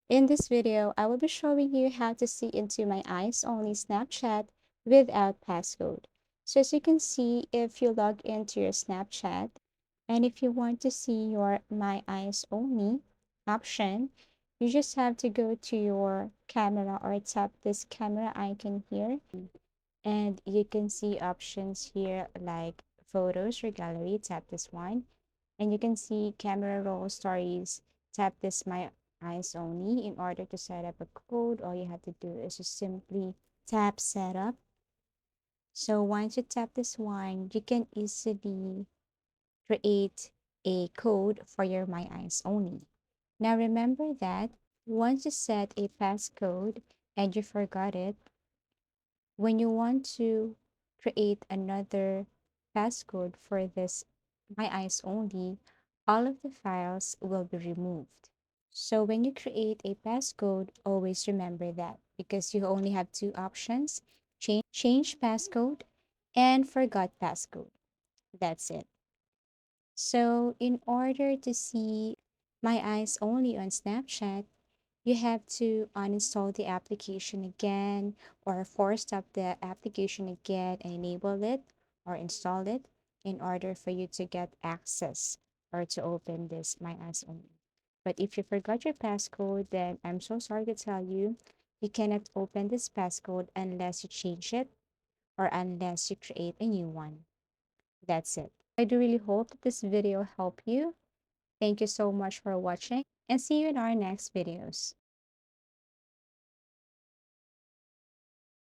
In this video, I will be showing you how to see into my eyes only Snapchat without passcode. So as you can see, if you log into your Snapchat and if you want to see your my eyes only option, you just have to go to your camera or tap this camera icon here and you can see options here like photos or gallery. Tap this one and you can see camera roll stories. Tap this my eyes only. In order to set up a code, all you have to do is just simply tap setup. So once you tap this one, you can easily create a code for your my eyes only. Now remember that once you set a passcode and you forgot it, when you want to create another passcode for this my eyes only, all of the files will be removed. So when you create a passcode, always remember that because you only have two options, change passcode and forgot passcode. That's it. So in order to see my eyes only on Snapchat, you have to uninstall the application again or force stop the application again and enable it or install it in order for you to get access or to open this my eyes only. But if you forgot your passcode, then I'm so sorry to tell you, you cannot open this passcode unless you change it or unless you create a new one. That's it. I do really hope that this video helped you. Thank you so much for watching and see you in our next videos.